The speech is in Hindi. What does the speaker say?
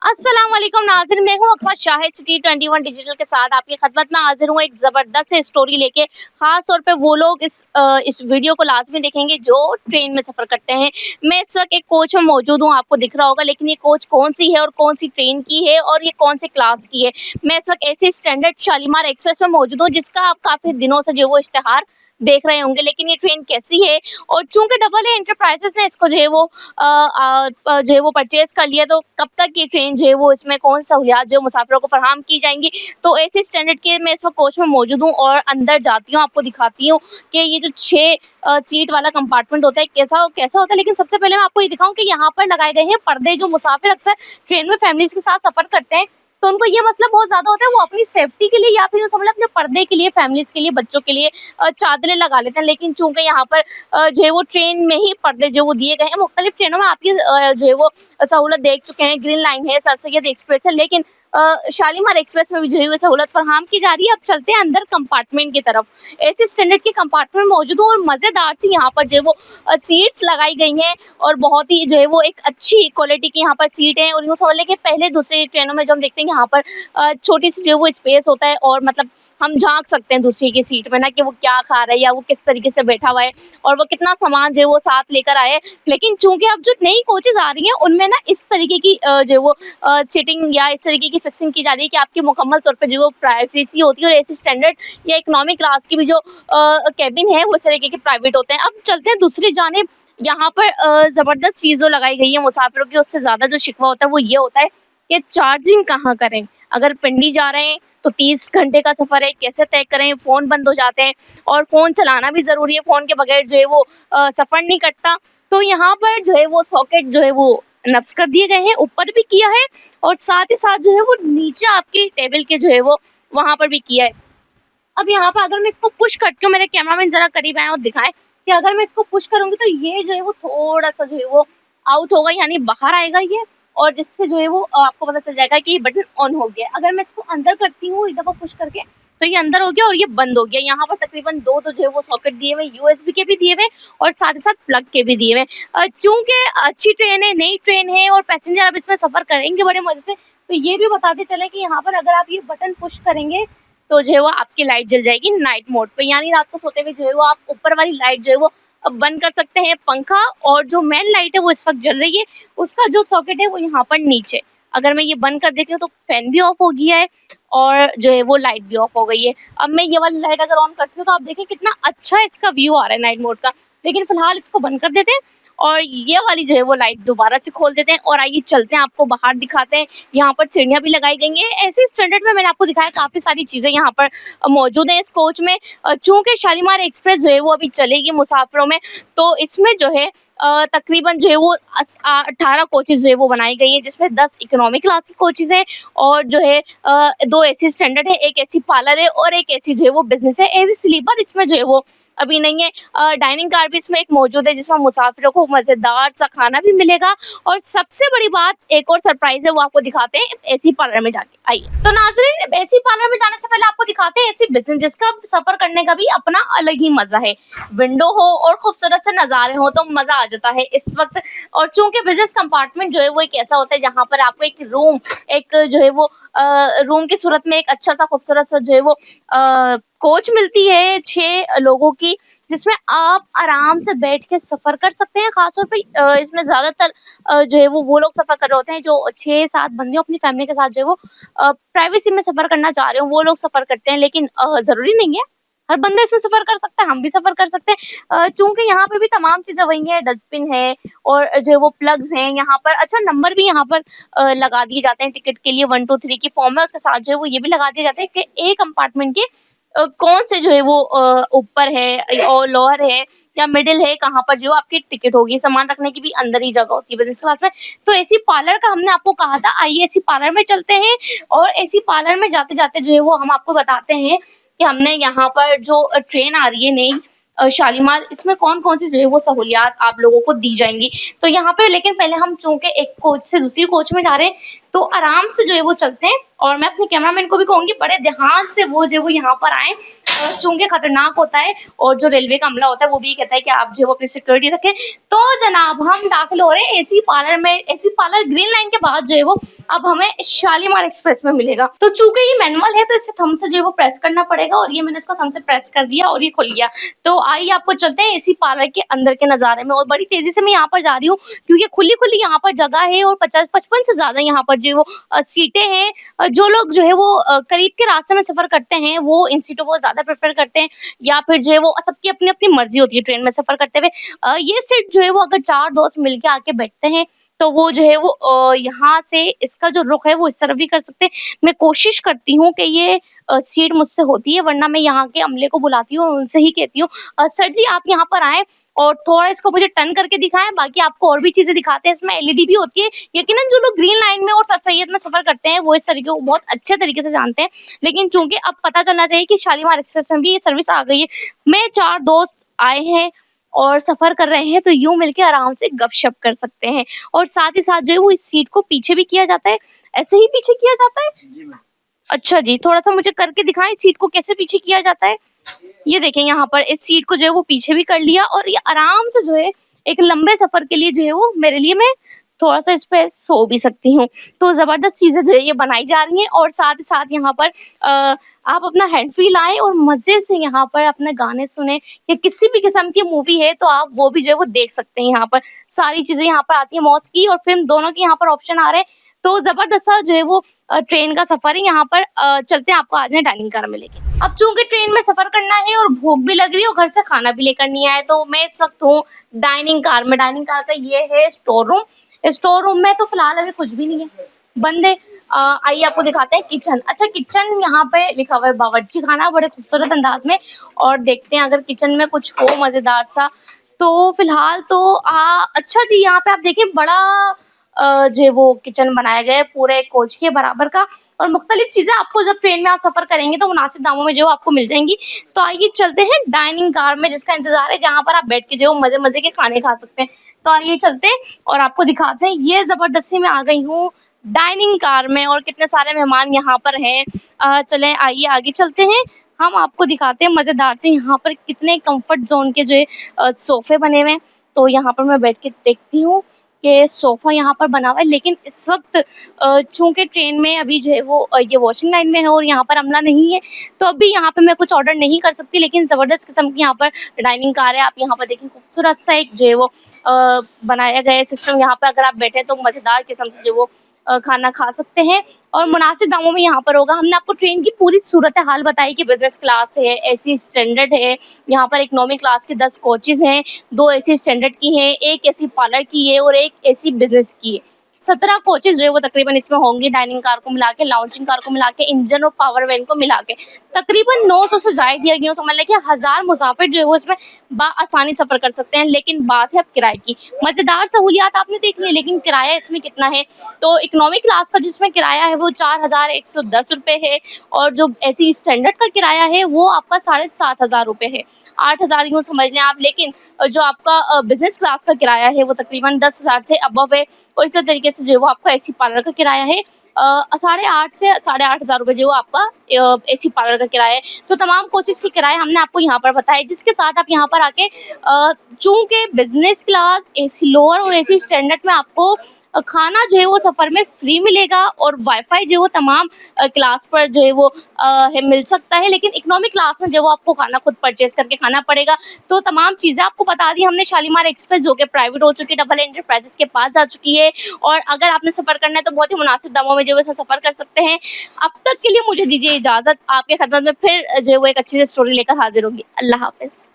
अस्सलाम वालेकुम नाज़रीन, मैं हूँ अक्सर शाहिद सिटी 21 डिजिटल के साथ आपकी खिदमत में हाजिर हूँ एक ज़बरदस्त से स्टोरी लेके। ख़ास तौर पे वो लोग इस वीडियो को लाज़मी देखेंगे जो ट्रेन में सफ़र करते हैं। मैं इस वक्त एक कोच में मौजूद हूँ, आपको दिख रहा होगा, लेकिन ये कोच कौन-सी है और कौन-सी ट्रेन की है और ये कौन-से क्लास की है। मैं इस वक्त एसी स्टैंडर्ड शालीमार एक्सप्रेस में मौजूद हूँ, जिसका आप काफ़ी दिनों से जो है वो इश्तिहार देख रहे होंगे। लेकिन ये ट्रेन कैसी है और चूँकि डबल ए एंटरप्राइज़ेज़ ने इसको जो है वो जो है वो परचेज़ कर लिया, तो कब तक ये ट्रेन जो है वो इसमें कौन सहूलियात जो मुसाफिरों को फराहम की जाएँगी। तो एसी स्टैंडर्ड के मैं इस वक्त कोच में मौजूद हूँ और अंदर जाती हूँ, आपको दिखाती हूँ कि ये जो 6 सीट वाला कंपार्टमेंट होता है कैसा कैसा होता है। लेकिन सबसे पहले मैं आपको ये दिखाऊँ कि यहाँ पर लगाए गए हैं पर्दे। जो मुसाफिर अक्सर ट्रेन में फैमिलीज़ के साथ सफ़र करते हैं, तो उनको ये मसला बहुत ज़्यादा होता है, वो अपनी सेफ्टी के लिए या फिर यूँ समझ लें अपने पर्दे के लिए, फैमिलीज़ के लिए, बच्चों के लिए चादरें लगा लेते हैं। लेकिन चूँकि यहाँ पर जो है वो ट्रेन में ही पर्दे जो वो दिए गए हैं, मुख्तलिफ ट्रेनों में आप ये जो है वो सहूलत देख चुके हैं। ग्रीन लाइन है, सर सैयद एक्सप्रेस है, लेकिन शालीमार एक्सप्रेस में भी जो है वो सहूलत फराहम की जा रही है। अब चलते हैं अंदर कंपार्टमेंट की तरफ। एसी स्टैंडर्ड के कंपार्टमेंट मौजूद हूँ और मज़ेदार सी यहाँ पर जो है वो सीट्स लगाई गई हैं और बहुत ही जो है वो एक अच्छी क्वालिटी की यहाँ पर सीट है। और यूँ समझ लें कि पहले दूसरी ट्रेनों में जो हम देखते हैं यहाँ पर छोटी सी जो है वो स्पेस होता है और मतलब हम झाँक सकते हैं दूसरे की सीट में ना, कि वो क्या खा रहा है या वो किस तरीके से बैठा हुआ है और वो कितना सामान जो है वो साथ लेकर आए। लेकिन चूँकि अब जो नई कोचेज़ आ रही हैं उनमें ना इस तरीके की जो है वो सीटिंग या इस तरीके की फिक्सिंग की जा रही है कि आपकी मुकम्मल तौर पे जो है वो प्राइवेसी होती है। और एसी स्टैंडर्ड या इकोनॉमी क्लास की भी जो केबिन है वो इस तरीके के प्राइवेट होते हैं। अब चलते हैं दूसरी जानिब। यहाँ पर ज़बरदस्त चीज़ लगाई गई है मुसाफिरों की, उससे ज़्यादा जो शिकवा होता है वो ये होता है कि चार्जिंग कहाँ करें। अगर पिंडी जा रहे हैं तो 30 घंटे का सफ़र है, कैसे तय करें, फ़ोन बंद हो जाते हैं और फ़ोन चलाना भी ज़रूरी है, फ़ोन के बगैर जो है वो सफ़र नहीं कटता। तो यहाँ पर जो है वो सॉकेट जो है वो नस्ब कर दिए गए हैं, ऊपर भी किया है और साथ ही साथ जो है वो नीचे आपकी टेबल के जो है वो वहाँ पर भी किया है। अब यहाँ पर अगर मैं इसको पुश करती हूँ, मेरे कैमरामैन ज़रा करीब आएँ और दिखाएँ कि अगर मैं इसको पुश करूँगी तो ये जो है वो थोड़ा-सा जो है वो आउट होगा, यानी बाहर आएगा ये, और जिससे जो है वो आपको पता चल जाएगा कि ये बटन ऑन हो गया। अगर मैं इसको अंदर करती हूँ एक दफ़ा पुश करके, तो ये अंदर हो गया और ये बंद हो गया। यहाँ पर तकरीबन 2 तो जो है वो सॉकेट दिए हुए हैं, यूएसबी के भी दिए हुए हैं और साथ ही साथ प्लग के भी दिए हुए हैं। चूँकि अच्छी ट्रेन है, नई ट्रेन है और पैसेंजर अब इसमें सफ़र करेंगे बड़े मज़े से, तो ये भी बताते चलें कि यहाँ पर अगर आप ये बटन पुश करेंगे तो जो है वो आपकी लाइट जल जाएगी नाइट मोड पे, यानी रात को सोते हुए जो है वो आप ऊपर वाली लाइट जो है वो बंद कर सकते हैं, पंखा, और जो मेन लाइट है वो इस वक्त जल रही है, उसका जो सॉकेट है वो यहाँ पर नीचे। अगर मैं ये बंद कर देती हूँ तो फैन भी ऑफ हो गया है और जो है वो लाइट भी ऑफ हो गई है। अब मैं ये वाली लाइट अगर ऑन करती हूँ तो आप देखें कितना अच्छा इसका व्यू आ रहा है नाइट मोड का। लेकिन फिलहाल इसको बंद कर देते हैं और ये वाली जो है वो लाइट दोबारा से खोल देते हैं और आइए चलते हैं, आपको बाहर दिखाते हैं। यहाँ पर सीढ़ियाँ भी लगाई गई हैं। ऐसे स्टैंडर्ड में मैंने आपको दिखाया काफ़ी सारी चीज़ें यहाँ पर मौजूद हैं इस कोच में। चूँकि शालीमार एक्सप्रेस जो है वो अभी चलेगी मुसाफिरों में, तो इसमें जो है तकरीबन जो है वो 18 कोचेज़ जो है वो बनाई गई हैं, जिसमें 10 इकोनॉमी क्लास की कोचेज़ हैं और जो है 2 एसी स्टैंडर्ड है, 1 एसी पार्लर है और 1 एसी जो है वो बिज़नेस है। एसी स्लीपर इसमें जो है वो अभी नहीं है। डाइनिंग कार भी इसमें एक मौजूद है, जिसमें मुसाफिरों को मज़ेदार सा खाना भी मिलेगा। और सबसे बड़ी बात, एक और सरप्राइज़ है, वो आपको दिखाते हैं एसी पार्लर में जाके। आइए तो नाज़रीन, एसी पार्लर में जाने से पहले आपको दिखाते हैं एसी बिज़नेस, जिसका सफ़र करने का भी अपना अलग ही मज़ा है। विंडो हो और खूबसूरत से नज़ारे हो तो मज़ा आ जाता है इस वक्त। और चूँकि बिज़नेस कंपार्टमेंट जो है वो एक ऐसा होता है जहाँ पर आपको एक रूम, एक जो है वो रूम की सूरत में एक अच्छा सा खूबसूरत सा जो है वो कोच मिलती है 6 लोगों की, जिसमें आप आराम से बैठ के सफ़र कर सकते हैं। ख़ास तौर पे इसमें ज़्यादातर जो है वो लोग सफ़र कर रहे होते हैं जो 6-7 बंदे अपनी फैमिली के साथ जो है वो प्राइवेसी में सफ़र करना चाह रहे हो, वो लोग सफ़र करते हैं। लेकिन ज़रूरी नहीं है, हर बंदा इसमें सफ़र कर सकता है, हम भी सफ़र कर सकते हैं। चूँकि यहाँ पे भी तमाम चीज़ें वही हैं, डस्टबिन है और जो है वो प्लग्स हैं यहाँ पर। अच्छा, नंबर भी यहाँ पर लगा दिए जाते हैं टिकट के लिए, 1 2 3 की फॉर्म है, उसके साथ जो है वो ये भी लगा दिए जाते हैं कि ए कंपार्टमेंट के कौन से जो है वो ऊपर है और लोअर है या मिडिल है, कहाँ पर जो आपकी टिकट होगी। सामान रखने की भी अंदर ही जगह होती है बिज़नेस क्लास में। तो एसी पार्लर का हमने आपको कहा था, आइए एसी पार्लर में चलते हैं और एसी पार्लर में जाते-जाते जो है वो हम आपको बताते हैं कि हमने यहाँ पर जो ट्रेन आ रही है नई शालीमार, इसमें कौन-कौन सी जो है वो सहूलियात आप लोगों को दी जाएँगी। तो यहाँ पे लेकिन पहले हम चूँकि एक कोच से दूसरी कोच में जा रहे हैं, तो आराम से जो है वो चलते हैं और मैं अपने कैमरामैन को भी कहूँगी बड़े ध्यान से वो जो है वो यहाँ पर आएँ चूँकि खतरनाक होता है और जो रेलवे का अमला होता है वो भी कहता है कि आप जो है वो अपनी सिक्योरिटी रखें। तो जनाब हम दाखिल हो रहे हैं एसी पार्लर में। एसी पार्लर ग्रीन लाइन के बाद जो है वो अब हमें शालीमार एक्सप्रेस में मिलेगा। तो चूँकि ये मैनुअल है तो इसे थंब से जो है वो प्रेस करना पड़ेगा और ये मैंने इसको थंब से प्रेस कर दिया और ये खुल गया। तो आइए आपको चलते हैं एसी पार्लर के अंदर के नज़ारे में। और बड़ी तेज़ी से मैं यहाँ पर जा रही हूँ क्योंकि खुली-खुली यहाँ पर जगह है और 50-55 से ज़्यादा यहाँ पर जो है वो सीटें हैं। जो लोग जो है वो करीब के रास्ते में सफ़र करते हैं वो इन सीटों को ज़्यादा प्रेफ़र करते हैं, या फिर जो है वो सबकी अपनी-अपनी मर्ज़ी होती है ट्रेन में सफ़र करते हुए। ये सीट जो है वो अगर 4 दोस्त मिलके आके बैठते हैं तो वो जो है वो यहाँ से इसका जो रुख है वो इस तरफ भी कर सकते हैं। मैं कोशिश करती हूँ कि ये सीट मुझसे होती है, वरना मैं यहाँ के अमले को बुलाती हूँ और उनसे ही कहती हूँ सर जी आप यहाँ पर आएँ और थोड़ा इसको मुझे टर्न करके दिखाएँ, बाकी आपको और भी चीज़ें दिखाते हैं। इसमें एलईडी भी होती है। यकीनन जो लोग ग्रीन लाइन में और सर सैयद में सफ़र करते हैं वो इस तरीके को बहुत अच्छे तरीके से जानते हैं। लेकिन चूँकि अब पता चलना चाहिए कि शालीमार एक्सप्रेस में भी ये सर्विस आ गई है। मैं 4 दोस्त आए हैं और सफ़र कर रहे हैं तो यूँ मिलके आराम से गपशप कर सकते हैं। और साथ ही साथ जो है वो इस सीट को पीछे भी किया जाता है। ऐसे ही पीछे किया जाता है? जी मैम। अच्छा जी, थोड़ा-सा मुझे करके दिखाएँ इस सीट को कैसे पीछे किया जाता है? ये देखें यहाँ पर इस सीट को जो है वो पीछे भी कर लिया और ये आराम से जो है एक लंबे सफ़र के लिए जो है वो मेरे लिए मैं थोड़ा-सा इस पे सो भी सकती हूँ। तो ज़बरदस्त चीज़ें जो है ये बनाई जा रही हैं और साथ ही साथ यहाँ पर आप अपना हैंड फ्री लाएँ और मज़े से यहाँ पर अपने गाने सुनें या किसी भी किस्म की मूवी है तो आप वो भी जो है वो देख सकते हैं यहाँ पर। सारी चीज़ें यहाँ पर आती हैं, मौज की और फ़िल्म दोनों के यहाँ पर ऑप्शन आ रहे हैं। तो ज़बरदस्त सा जो है वो ट्रेन का सफ़र है। यहाँ पर चलते हैं आपको आज है डाइनिंग कार में लेके। अब चूँकि ट्रेन में सफ़र करना है और भूख भी लग रही है और घर से खाना भी लेकर नहीं आए तो मैं इस वक़्त हूँ डाइनिंग कार में। डाइनिंग कार का ये है स्टोर रूम। स्टोर रूम में तो फ़िलहाल अभी कुछ भी नहीं है, बंद है। आइए आपको दिखाते हैं किचन। अच्छा किचन यहाँ पे लिखा हुआ है बावर्ची खाना बड़े खूबसूरत अंदाज में, और देखते हैं अगर किचन में कुछ हो मज़ेदार सा। तो फ़िलहाल तो अच्छा जी यहाँ पे आप देखिए बड़ा जो है वो किचन बनाया गया है पूरे कोच के बराबर का, और मुख्तलिफ चीज़ें आपको जब ट्रेन में आप सफ़र करेंगे तो मुनासिब दामों में जो है आपको मिल जाएँगी। तो आइए चलते हैं डाइनिंग कार में जिसका इंतज़ार है, जहाँ पर आप बैठ के जो है मज़े-मज़े के खाने खा सकते हैं। तो आइए चलते हैं और आपको दिखाते हैं। ये ज़बरदस्ती मैं आ गई हूँ डाइनिंग कार में और कितने सारे मेहमान यहाँ पर हैं। चलें आइए आगे चलते हैं। हम आपको दिखाते हैं मज़ेदार से यहाँ पर कितने कम्फर्ट ज़ोन के जो है सोफ़े बने हुए हैं। तो यहाँ पर मैं बैठ के देखती हूँ कि सोफ़ा यहाँ पर बना हुआ है, लेकिन इस वक़्त चूँकि ट्रेन में अभी जो है वो ये वॉशिंग लाइन में है और यहाँ पर अमला नहीं है, तो अभी यहाँ पे मैं कुछ ऑर्डर नहीं कर सकती। लेकिन ज़बरदस्त किस्म की यहाँ पर डाइनिंग कार है। आप यहाँ पर देखें खूबसूरत सा एक जो है वो बनाया गया है सिस्टम। यहाँ पे अगर आप बैठे तो मज़ेदार किस्म से जो वो खाना खा सकते हैं और मुनासिब दामों में यहाँ पर होगा। हमने आपको ट्रेन की पूरी सूरत-ए-हाल बताई कि बिज़नेस क्लास है, एसी स्टैंडर्ड है, यहाँ पर इकोनॉमी क्लास के 10 कोचेज़ हैं, 2 एसी स्टैंडर्ड की हैं, 1 एसी पार्लर की है और 1 एसी बिज़नेस की है। 17 कोचेज़ जो है वो तकरीबन इसमें होंगी, डाइनिंग कार को मिला के, लाउंजिंग कार को मिला के, इंजन और पावर वैन को मिला के। तकरीबन 900 से ज़ायद दिया गया, समझ लें कि 1000 मुसाफिर जो है वो इसमें बाआसानी सफ़र कर सकते हैं। लेकिन बात है अब किराए की। मज़ेदार सहूलियात आपने देख ली, लेकिन किराया इसमें कितना है? तो इकोनॉमी क्लास का जिसमें किराया है वो 4110 रुपए है और जो एसी स्टैंडर्ड का किराया है वो आपका 7500 रुपए है। 8000 यूँ समझ लें आप। लेकिन जो आपका बिज़नेस क्लास का किराया है वो तकरीबन 10,000 से अबव है और इसी तरीके से जो है वो आपका एसी पार्लर का किराया है 8.5 से 8,500 रुपए जो आपका एसी पार्लर का किराया है। तो तमाम कोचेज़ के किराए हमने आपको यहाँ पर बताए, जिसके साथ आप यहाँ पर आके चूँकि बिज़नेस क्लास, एसी लोअर और एसी स्टैंडर्ड में आपको खाना जो है वो सफ़र में फ्री मिलेगा और वाईफ़ाई जो है वो तमाम क्लास पर जो है वो मिल सकता है। लेकिन इकोनॉमी क्लास में जो है वो आपको खाना खुद परचेज़ करके खाना पड़ेगा। तो तमाम चीज़ें आपको बता दी हमने। शालीमार एक्सप्रेस जो कि प्राइवेट हो चुकी है, डबल एंटरप्राइजेज़ के पास जा चुकी है और अगर आपने सफ़र करना है तो बहुत ही मुनासिब दामों में जो है इसमें सफ़र कर सकते हैं। अब तक के लिए मुझे दीजिए इजाज़त। आपके खिदमत में फिर जो है वो एक अच्छी सी स्टोरी लेकर हाज़िर होंगी। अल्लाह हाफ़िज़।